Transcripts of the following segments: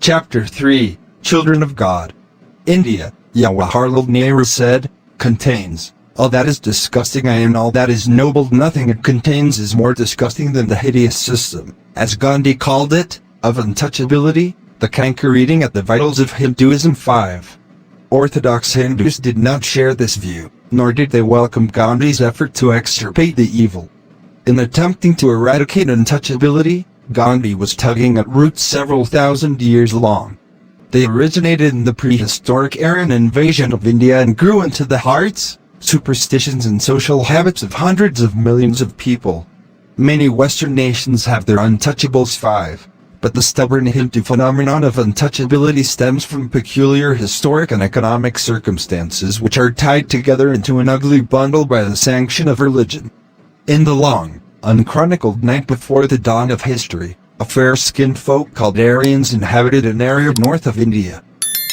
Chapter 3, Children of God. India, Jawaharlal Nehru said, contains all that is disgusting and all that is noble. Nothing it contains is more disgusting than the hideous system, as Gandhi called it, of untouchability, the canker eating at the vitals of Hinduism. 5. Orthodox Hindus did not share this view, nor did they welcome Gandhi's effort to extirpate the evil. In attempting to eradicate untouchability, Gandhi was tugging at roots several thousand years long. They originated in the prehistoric Aryan invasion of India and grew into the hearts, superstitions and social habits of hundreds of millions of people. Many Western nations have their untouchables. 5. But the stubborn Hindu phenomenon of untouchability stems from peculiar historic and economic circumstances which are tied together into an ugly bundle by the sanction of religion. In the long, unchronicled night before the dawn of history, a fair-skinned folk called Aryans inhabited an area north of India.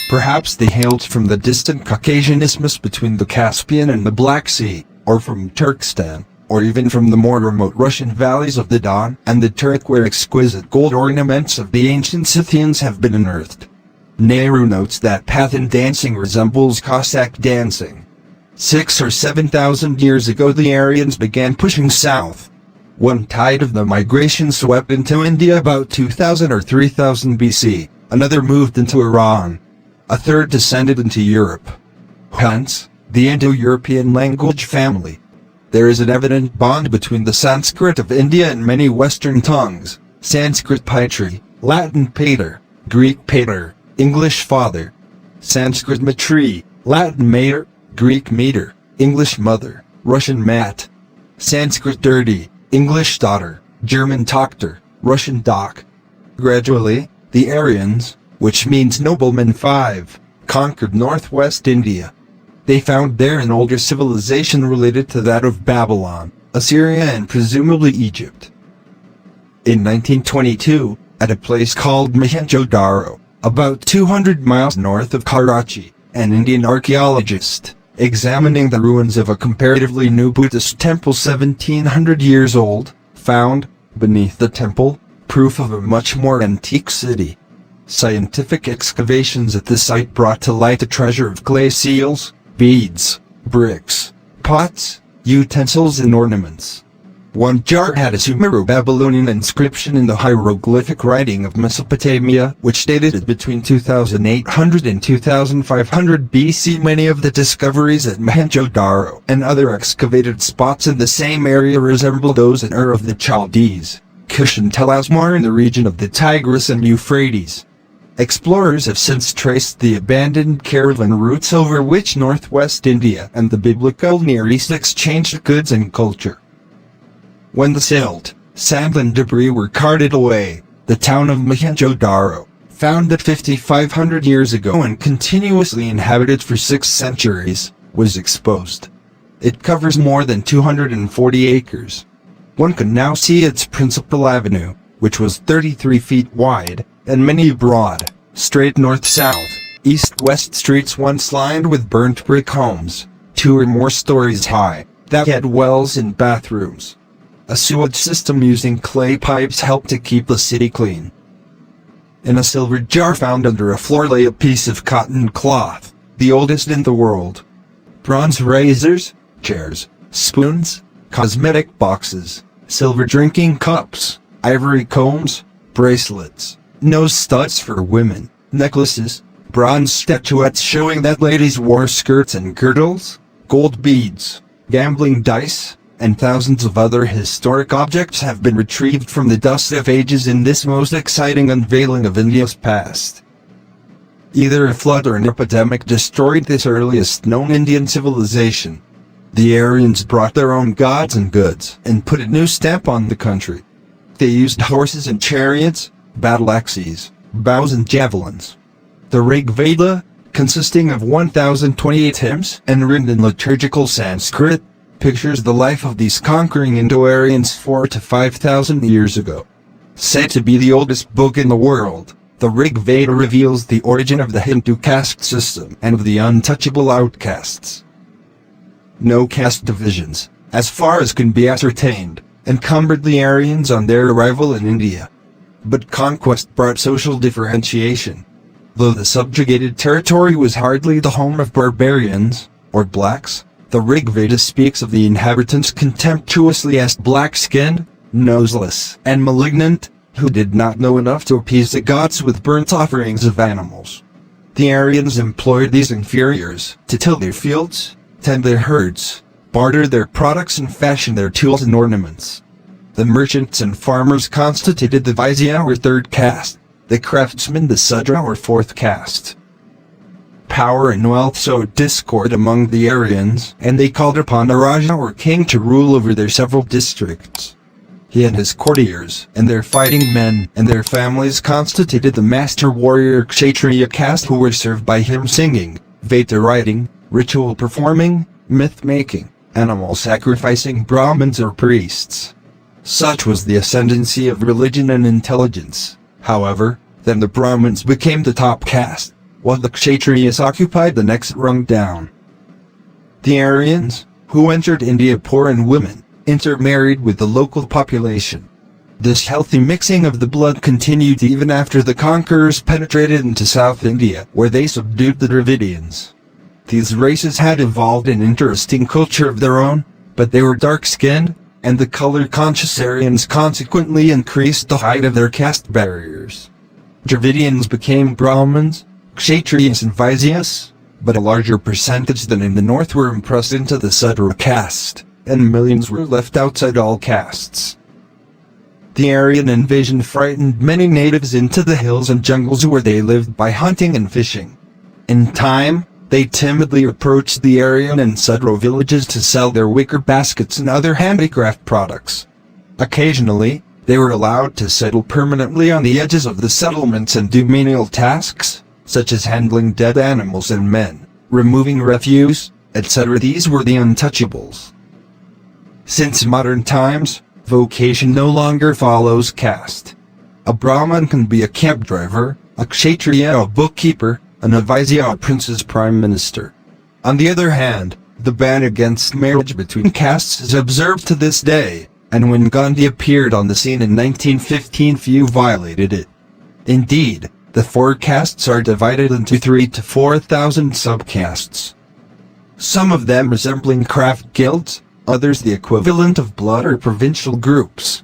Perhaps they hailed from the distant Caucasian isthmus between the Caspian and the Black Sea, or from Turkestan, or even from the more remote Russian valleys of the Don and the Turk, where exquisite gold ornaments of the ancient Scythians have been unearthed. Nehru notes that Pathan dancing resembles Cossack dancing. 6 or 7,000 years ago the Aryans began pushing south. One tide of the migration swept into India about 2000 or 3000 BC, another moved into Iran. A third descended into Europe. Hence, the Indo-European language family. There is an evident bond between the Sanskrit of India and many Western tongues, Sanskrit Pitri, Latin pater, Greek pater, English father, Sanskrit matri, Latin mater, Greek meter, English mother, Russian mat, Sanskrit dirty, English daughter, German Tochter, Russian dock. Gradually, the Aryans, which means noblemen. 5, conquered northwest India. They found there an older civilization related to that of Babylon, Assyria and presumably Egypt. In 1922, at a place called Mohenjo-daro, about 200 miles north of Karachi, an Indian archaeologist, examining the ruins of a comparatively new Buddhist temple 1700 years old, found, beneath the temple, proof of a much more antique city. Scientific excavations at the site brought to light a treasure of clay seals, beads, bricks, pots, utensils and ornaments. One jar had a Sumero-Babylonian inscription in the hieroglyphic writing of Mesopotamia, which dated it between 2800 and 2500 BC. Many of the discoveries at Mohenjo-daro and other excavated spots in the same area resemble those in Ur of the Chaldees, Kush and Tel Asmar in the region of the Tigris and Euphrates. Explorers have since traced the abandoned caravan routes over which northwest India and the biblical Near East exchanged goods and culture. When the silt, sand and debris were carted away, the town of Mohenjo-daro, founded 5,500 years ago and continuously inhabited for 6 centuries, was exposed. It covers more than 240 acres. One can now see its principal avenue, which was 33 feet wide, and many broad, straight north-south, east-west streets once lined with burnt brick homes, 2 or more stories high, that had wells and bathrooms. A sewage system using clay pipes helped to keep the city clean. In a silver jar found under a floor lay a piece of cotton cloth, the oldest in the world. Bronze razors, chairs, spoons, cosmetic boxes, silver drinking cups, ivory combs, bracelets, nose studs for women, necklaces, bronze statuettes showing that ladies wore skirts and girdles, gold beads, gambling dice, and thousands of other historic objects have been retrieved from the dust of ages in this most exciting unveiling of India's past. Either a flood or an epidemic destroyed this earliest known Indian civilization. The Aryans brought their own gods and goods and put a new stamp on the country. They used horses and chariots, battle axes, bows and javelins. The Rig Veda, consisting of 1028 hymns and written in liturgical Sanskrit, pictures the life of these conquering Indo-Aryans 4,000 to 5,000 years ago. Said to be the oldest book in the world, the Rig Veda reveals the origin of the Hindu caste system and of the untouchable outcasts. No caste divisions, as far as can be ascertained, encumbered the Aryans on their arrival in India. but conquest brought social differentiation. Though the subjugated territory was hardly the home of barbarians, or blacks, the Rig Veda speaks of the inhabitants contemptuously as black-skinned, noseless, and malignant, who did not know enough to appease the gods with burnt offerings of animals. The Aryans employed these inferiors to till their fields, tend their herds, barter their products and fashion their tools and ornaments. The merchants and farmers constituted the Vaisya or third caste, the craftsmen the Sudra or fourth caste. Power and wealth sowed discord among the Aryans, and they called upon a Raja or king to rule over their several districts. He and his courtiers, and their fighting men, and their families constituted the master warrior Kshatriya caste who were served by hymn singing, Veda writing, ritual performing, myth-making, animal sacrificing Brahmins or priests. Such was the ascendancy of religion and intelligence. However, then the Brahmins became the top caste, while the Kshatriyas occupied the next rung down. The Aryans, who entered India poor and women, intermarried with the local population. This healthy mixing of the blood continued even after the conquerors penetrated into South India, where they subdued the Dravidians. These races had evolved an interesting culture of their own, but they were dark-skinned, and the color-conscious Aryans consequently increased the height of their caste barriers. Dravidians became Brahmins, Kshatriyas and Vaisyas, but a larger percentage than in the north were impressed into the Sudra caste, and millions were left outside all castes. The Aryan invasion frightened many natives into the hills and jungles where they lived by hunting and fishing. In time, they timidly approached the Aryan and Sudra villages to sell their wicker baskets and other handicraft products. Occasionally, they were allowed to settle permanently on the edges of the settlements and do menial tasks, such as handling dead animals and men, removing refuse, etc. These were the Untouchables. Since modern times, vocation no longer follows caste. A Brahmin can be a cab driver, a Kshatriya a bookkeeper, and a Vaisya a prince's prime minister. On the other hand, the ban against marriage between castes is observed to this day, and when Gandhi appeared on the scene in 1915 few violated it. Indeed, the four castes are divided into 3,000 to 4,000 subcastes. Some of them resembling craft guilds, others the equivalent of blood or provincial groups.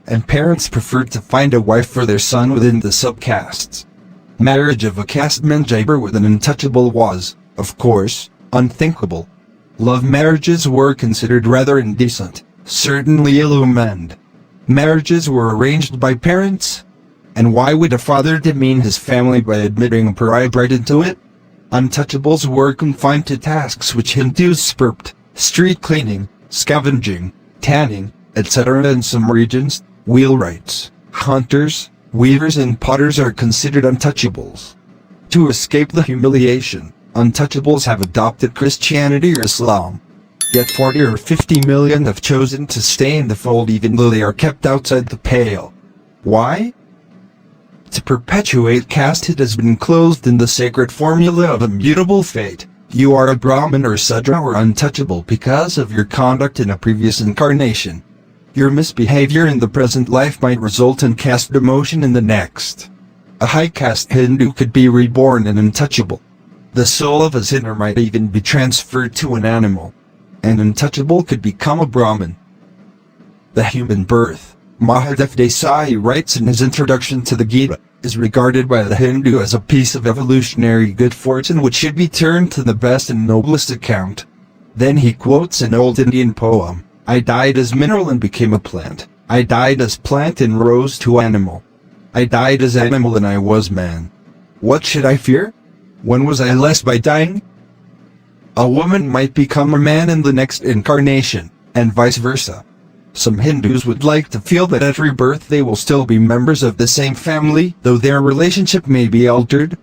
And parents preferred to find a wife for their son within the subcastes. Marriage of a caste member with an untouchable was, of course, unthinkable. Love marriages were considered rather indecent, certainly ill-omened. Marriages were arranged by parents. And why would a father demean his family by admitting a pariah bride into it? Untouchables were confined to tasks which Hindus spurped, street cleaning, scavenging, tanning, etc. In some regions, wheelwrights, hunters, weavers and potters are considered untouchables. To escape the humiliation, untouchables have adopted Christianity or Islam. Yet 40 or 50 million have chosen to stay in the fold even though they are kept outside the pale. Why? To perpetuate caste it has been clothed in the sacred formula of immutable fate. You are a Brahmin or Sudra or untouchable because of your conduct in a previous incarnation. Your misbehavior in the present life might result in caste demotion in the next. A high caste Hindu could be reborn an untouchable. The soul of a sinner might even be transferred to an animal. An untouchable could become a Brahmin. The human birth, Mahadev Desai writes in his introduction to the Gita, is regarded by the Hindu as a piece of evolutionary good fortune which should be turned to the best and noblest account. Then he quotes an old Indian poem, I died as mineral and became a plant. I died as plant and rose to animal. I died as animal and I was man. What should I fear? When was I less by dying? A woman might become a man in the next incarnation, and vice versa. Some Hindus would like to feel that at rebirth they will still be members of the same family, though their relationship may be altered.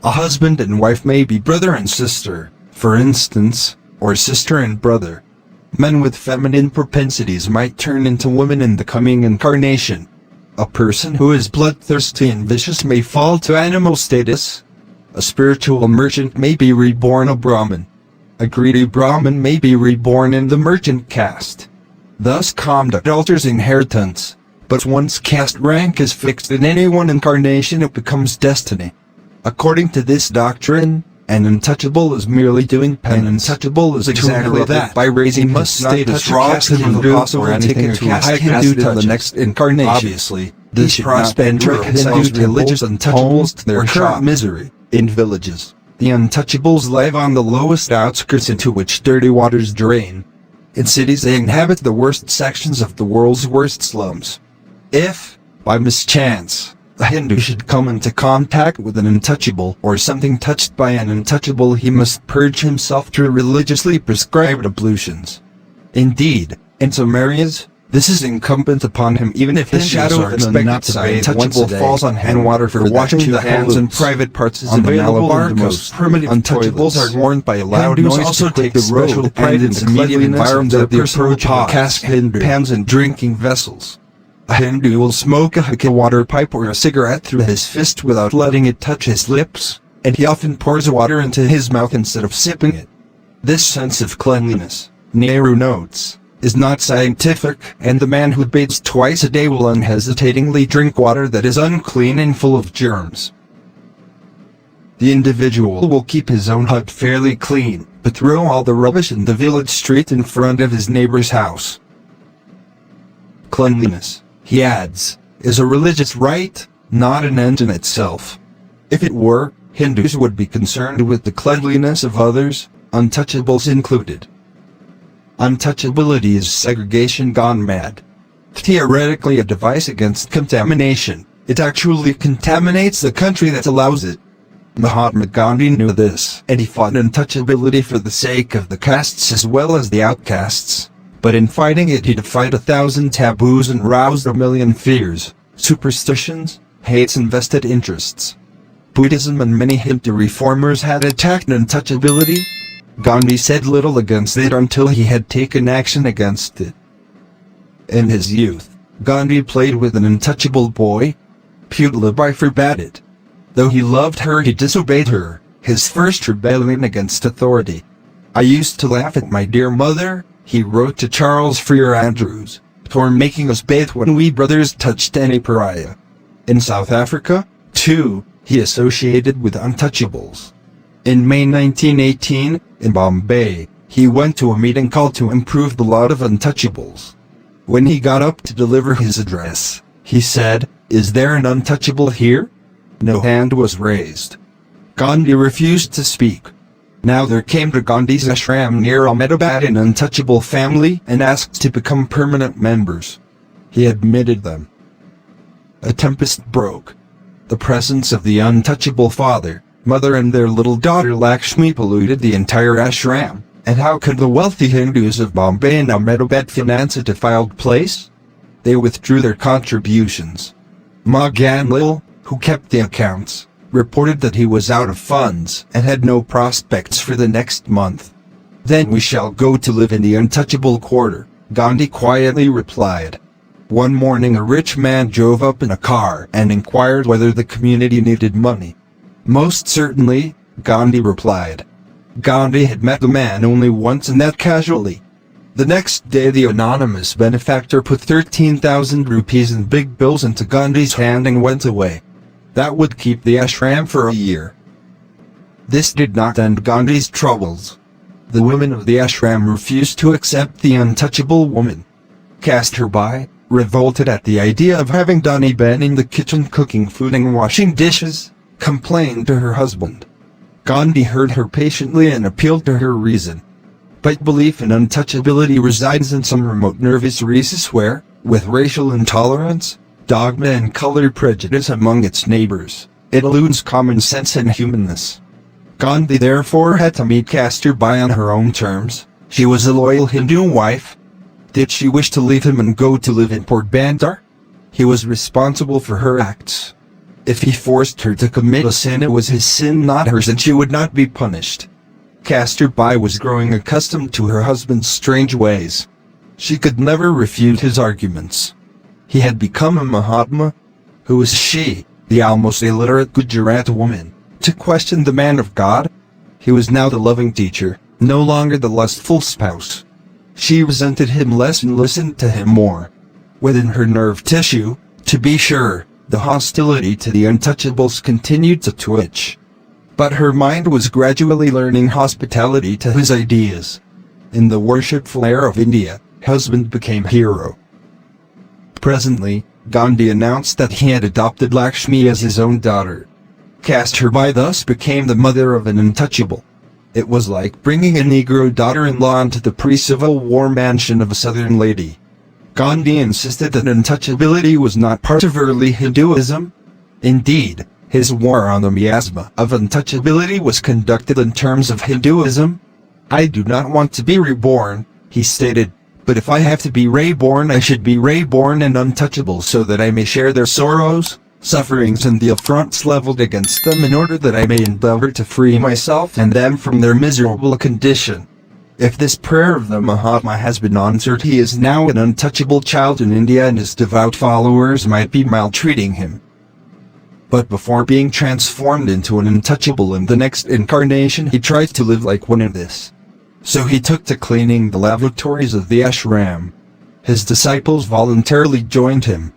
A husband and wife may be brother and sister, for instance, or sister and brother. Men with feminine propensities might turn into women in the coming incarnation. A person who is bloodthirsty and vicious may fall to animal status. A spiritual merchant may be reborn a Brahmin. A greedy Brahmin may be reborn in the merchant caste. Thus conduct alters inheritance, But once caste rank is fixed in any one incarnation, it becomes destiny. According to this doctrine, an untouchable is merely doing penance. An untouchable is exactly that. By raising his status rocks and impossible to take it to a high Hindu to the next incarnation. Obviously, this prospect reconciles religious untouchables to their current misery. In villages, the untouchables live on the lowest outskirts into which dirty waters drain. In cities, they inhabit the worst sections of the world's worst slums. If, by mischance, a Hindu should come into contact with an untouchable or something touched by an untouchable, he must purge himself through religiously prescribed ablutions. Indeed, in some areas, this is incumbent upon him even if the shadow of an untouchable falls on hand. Water for washing the hands and private parts is available on the most primitive untouchables are warned by a loud noise. Also take the road pride in the immediate environment of the approach of cask pans and drinking vessels. A Hindu will smoke a hookah water pipe or a cigarette through his fist without letting it touch his lips, and he often pours water into his mouth instead of sipping it. This sense of cleanliness, Nehru notes, is not scientific, and the man who bathes twice a day will unhesitatingly drink water that is unclean and full of germs. The individual will keep his own hut fairly clean, but throw all the rubbish in the village street in front of his neighbor's house. Cleanliness, he adds, is a religious right, not an end in itself. If it were, Hindus would be concerned with the cleanliness of others, untouchables included. Untouchability is segregation gone mad. Theoretically a device against contamination, it actually contaminates the country that allows it. Mahatma Gandhi knew this, and he fought untouchability for the sake of the castes as well as the outcasts. But in fighting it he defied 1,000 taboos and roused 1,000,000 fears, superstitions, hates and vested interests. Buddhism and many Hindu reformers had attacked untouchability. Gandhi said little against it until he had taken action against it. In his youth, Gandhi played with an untouchable boy. Putalabai forbade it. Though he loved her, he disobeyed her, his first rebellion against authority. I used to laugh at my dear mother, he wrote to Charles Freer Andrews, for making us bathe when we brothers touched any pariah. In South Africa, too, he associated with untouchables. In May 1918, in Bombay, he went to a meeting called to improve the lot of untouchables. When he got up to deliver his address, he said, "Is there an untouchable here?" No hand was raised. Gandhi refused to speak. Now there came to Gandhi's ashram near Ahmedabad an untouchable family and asked to become permanent members. He admitted them. A tempest broke. The presence of the untouchable father, mother and their little daughter Lakshmi polluted the entire ashram, and how could the wealthy Hindus of Bombay and Ahmedabad finance a defiled place? They withdrew their contributions. Maganlil, who kept the accounts, reported that he was out of funds and had no prospects for the next month. "Then we shall go to live in the untouchable quarter," Gandhi quietly replied. One morning a rich man drove up in a car and inquired whether the community needed money. "Most certainly," Gandhi replied. Gandhi had met the man only once and that casually. The next day the anonymous benefactor put 13,000 rupees in big bills into Gandhi's hand and went away. That would keep the ashram for a year. This did not end Gandhi's troubles. The women of the ashram refused to accept the untouchable woman. Kasturbai, revolted at the idea of having Dani Ben in the kitchen cooking food and washing dishes, complained to her husband. Gandhi heard her patiently and appealed to her reason. But belief in untouchability resides in some remote nervous recess where, with racial intolerance, dogma and color prejudice among its neighbors, it eludes common sense and humanness. Gandhi therefore had to meet Kasturbai on her own terms. She was a loyal Hindu wife. Did she wish to leave him and go to live in Porbandar? He was responsible for her acts. If he forced her to commit a sin, it was his sin, not hers, and she would not be punished. Kasturbai was growing accustomed to her husband's strange ways. She could never refute his arguments. He had become a Mahatma. Who was she, the almost illiterate Gujarat woman, to question the man of God? He was now the loving teacher, no longer the lustful spouse. She resented him less and listened to him more. within her nerve tissue. To be sure, the hostility to the Untouchables continued to twitch. But her mind was gradually learning hospitality to his ideas. In the worshipful air of India, husband became hero. Presently, Gandhi announced that he had adopted Lakshmi as his own daughter. Caste her by thus became the mother of an untouchable. It was like bringing a Negro daughter-in-law into the pre-Civil War mansion of a Southern lady. Gandhi insisted that untouchability was not part of early Hinduism. Indeed, his war on the miasma of untouchability was conducted in terms of Hinduism. "I do not want to be reborn," he stated, "but if I have to be reborn, I should be reborn and untouchable so that I may share their sorrows, sufferings and the affronts leveled against them in order that I may endeavor to free myself and them from their miserable condition." If this prayer of the Mahatma has been answered, he is now an untouchable child in India and his devout followers might be maltreating him. But before being transformed into an untouchable in the next incarnation, he tried to live like one in this. So he took to cleaning the lavatories of the ashram. His disciples voluntarily joined him.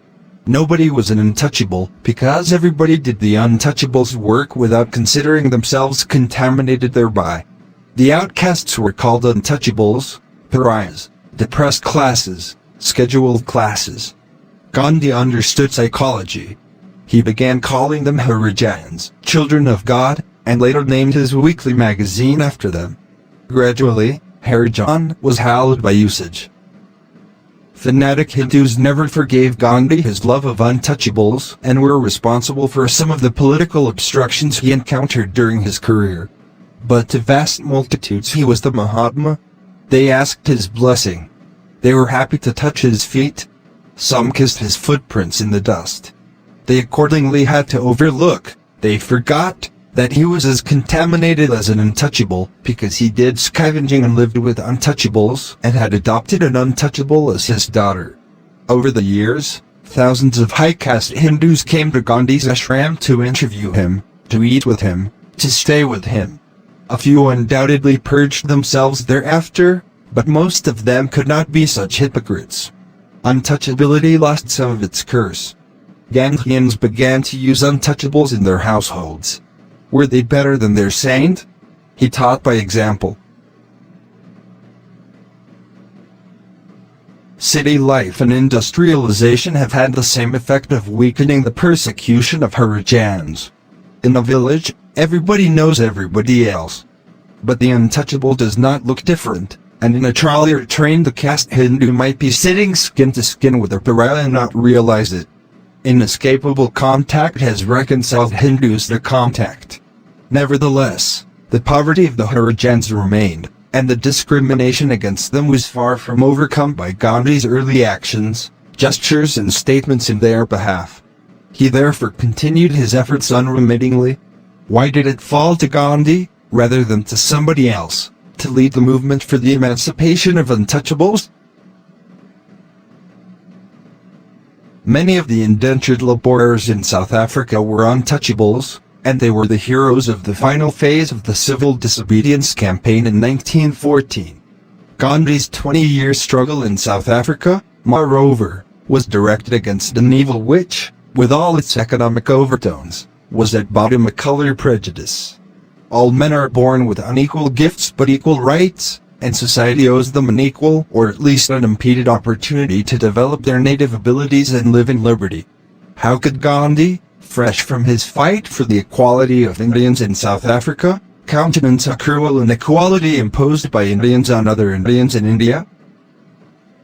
Nobody was an untouchable, because everybody did the untouchable's work without considering themselves contaminated thereby. The outcasts were called untouchables, pariahs, depressed classes, scheduled classes. Gandhi understood psychology. He began calling them Harijans, children of God, and later named his weekly magazine after them. Gradually, Harijan was hallowed by usage. Fanatic Hindus never forgave Gandhi his love of untouchables and were responsible for some of the political obstructions he encountered during his career. But to vast multitudes he was the Mahatma. They asked his blessing. They were happy to touch his feet. Some kissed his footprints in the dust. They accordingly had to overlook. They forgot that he was as contaminated as an untouchable because he did scavenging and lived with untouchables and had adopted an untouchable as his daughter. Over the years, thousands of high-caste Hindus came to Gandhi's ashram to interview him, to eat with him, to stay with him. A few undoubtedly purged themselves thereafter, but most of them could not be such hypocrites. Untouchability lost some of its curse. Gandhians began to use untouchables in their households. Were they better than their saint? He taught by example. City life and industrialization have had the same effect of weakening the persecution of Harijans. In a village, everybody knows everybody else. But the untouchable does not look different, and in a trolley or train the caste Hindu might be sitting skin to skin with a pariah and not realize it. Inescapable contact has reconciled Hindus to contact. Nevertheless, the poverty of the Harijans remained, and the discrimination against them was far from overcome by Gandhi's early actions, gestures and statements in their behalf. He therefore continued his efforts unremittingly. Why did it fall to Gandhi, rather than to somebody else, to lead the movement for the emancipation of untouchables? Many of the indentured laborers in South Africa were untouchables, and they were the heroes of the final phase of the civil disobedience campaign in 1914. Gandhi's 20-year struggle in South Africa, moreover, was directed against an evil which, with all its economic overtones, was at bottom a color prejudice. All men are born with unequal gifts but equal rights, and society owes them an equal or at least unimpeded opportunity to develop their native abilities and live in liberty. How could Gandhi, fresh from his fight for the equality of Indians in South Africa, countenance a cruel inequality imposed by Indians on other Indians in India?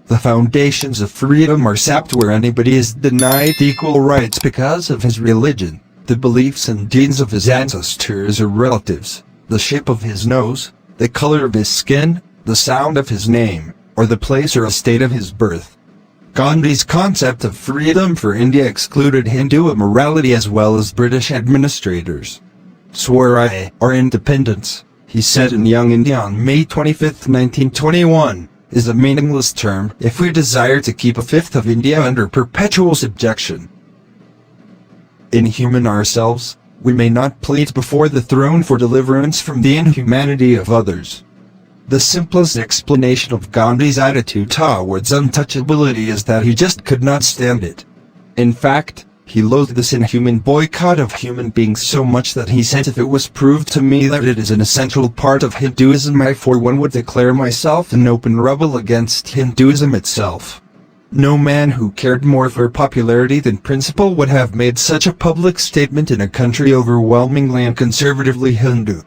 The foundations of freedom are sapped where anybody is denied equal rights because of his religion, the beliefs and deeds of his ancestors or relatives, the shape of his nose, the color of his skin, the sound of his name, or the place or estate of his birth. Gandhi's concept of freedom for India excluded Hindu immorality as well as British administrators. Swaraj, or independence, he said in Young India on May 25, 1921, is a meaningless term if we desire to keep a fifth of India under perpetual subjection. Inhuman ourselves, we may not plead before the throne for deliverance from the inhumanity of others. The simplest explanation of Gandhi's attitude towards untouchability is that he just could not stand it. In fact, he loathed this inhuman boycott of human beings so much that he said, if it was proved to me that it is an essential part of Hinduism, I for one would declare myself an open rebel against Hinduism itself. No man who cared more for popularity than principle would have made such a public statement in a country overwhelmingly and conservatively Hindu.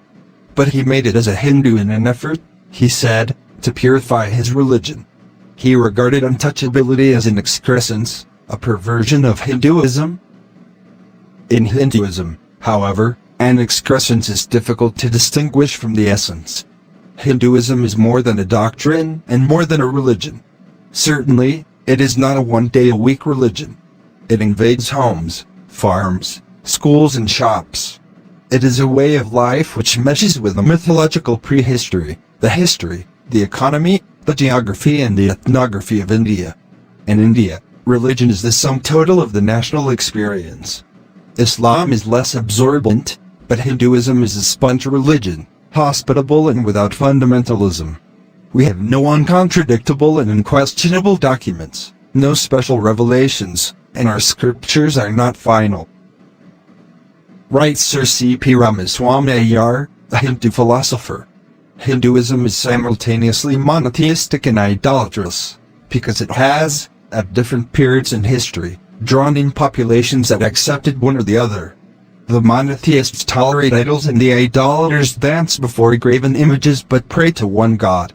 But he made it as a Hindu in an effort, he said, to purify his religion. He regarded untouchability as an excrescence, a perversion of Hinduism. In Hinduism, however, an excrescence is difficult to distinguish from the essence. Hinduism is more than a doctrine and more than a religion. Certainly, it is not a one-day-a-week religion. It invades homes, farms, schools and shops. It is a way of life which meshes with the mythological prehistory, the history, the economy, the geography and the ethnography of India. In India, religion is the sum total of the national experience. Islam is less absorbent, but Hinduism is a sponge religion, hospitable and without fundamentalism. We have no uncontradictable and unquestionable documents, no special revelations, and our scriptures are not final. Writes Sir C.P. Ramaswamy Iyer, a Hindu philosopher. Hinduism is simultaneously monotheistic and idolatrous, because it has, at different periods in history, drawn in populations that accepted one or the other. The monotheists tolerate idols and the idolaters dance before graven images but pray to one god.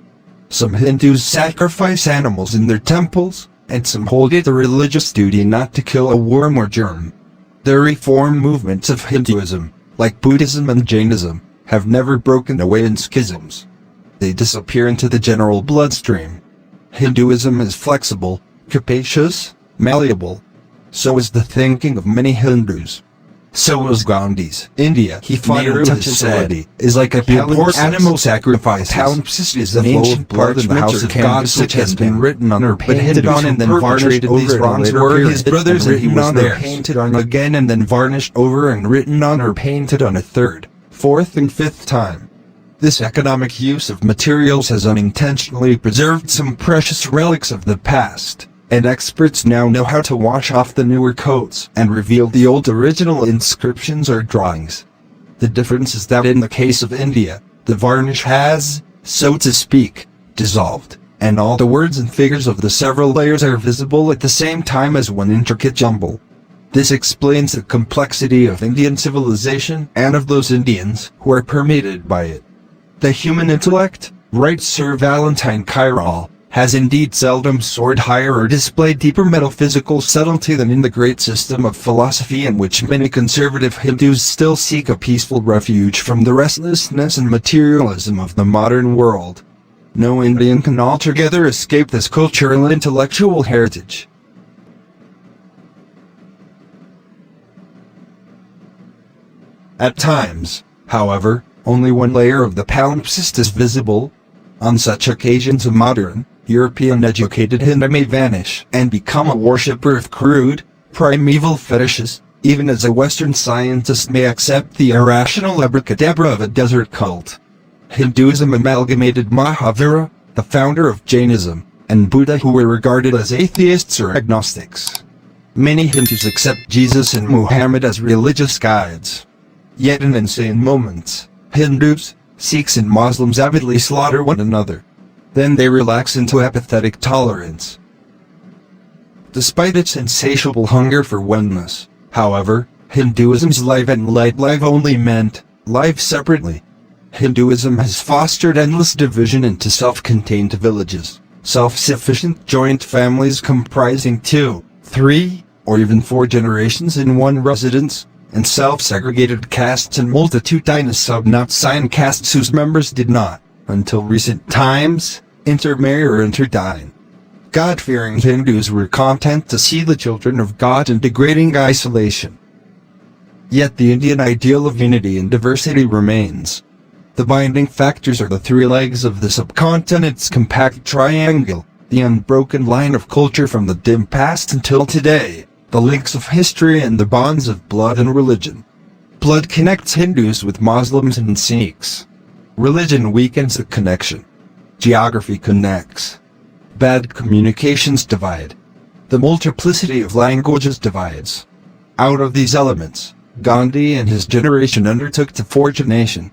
Some Hindus sacrifice animals in their temples, and some hold it a religious duty not to kill a worm or germ. The reform movements of Hinduism, like Buddhism and Jainism, have never broken away in schisms. They disappear into the general bloodstream. Hinduism is flexible, capacious, malleable. So is the thinking of many Hindus. So was Gandhi's. India, he fought untouchability, is like a pure animal sacrifice. Palimpsest is an ancient part in the house of God, which has been written on or painted on and then varnished over. These wrongs were his brothers and he was there, painted on again and then varnished over and written on or painted on a third, fourth and fifth time. This economic use of materials has unintentionally preserved some precious relics of the past, and experts now know how to wash off the newer coats and reveal the old original inscriptions or drawings. The difference is that in the case of India, the varnish has, so to speak, dissolved, and all the words and figures of the several layers are visible at the same time as one intricate jumble. This explains the complexity of Indian civilization and of those Indians who are permeated by it. The human intellect, writes Sir Valentine Chiral, has indeed seldom soared higher or displayed deeper metaphysical subtlety than in the great system of philosophy in which many conservative Hindus still seek a peaceful refuge from the restlessness and materialism of the modern world. No Indian can altogether escape this cultural and intellectual heritage. At times, however, only one layer of the palimpsest is visible. On such occasions a modern, European-educated Hindu may vanish and become a worshipper of crude, primeval fetishes, even as a Western scientist may accept the irrational abracadabra of a desert cult. Hinduism amalgamated Mahavira, the founder of Jainism, and Buddha, who were regarded as atheists or agnostics. Many Hindus accept Jesus and Muhammad as religious guides. Yet in insane moments, Hindus, Sikhs and Muslims avidly slaughter one another. Then they relax into apathetic tolerance. Despite its insatiable hunger for oneness, however, Hinduism's life and light life only meant life separately. Hinduism has fostered endless division into self-contained villages, self-sufficient joint families comprising 2, 3, or even 4 generations in one residence, and self-segregated castes and multitudinous sub-not-sign castes whose members did not, until recent times, intermarry or interdine. God-fearing Hindus were content to see the children of God in degrading isolation. Yet the Indian ideal of unity and diversity remains. The binding factors are the 3 legs of the subcontinent's compact triangle, the unbroken line of culture from the dim past until today, the links of history and the bonds of blood and religion. Blood connects Hindus with Muslims and Sikhs. Religion weakens the connection. Geography connects. Bad communications divide. The multiplicity of languages divides. Out of these elements, Gandhi and his generation undertook to forge a nation.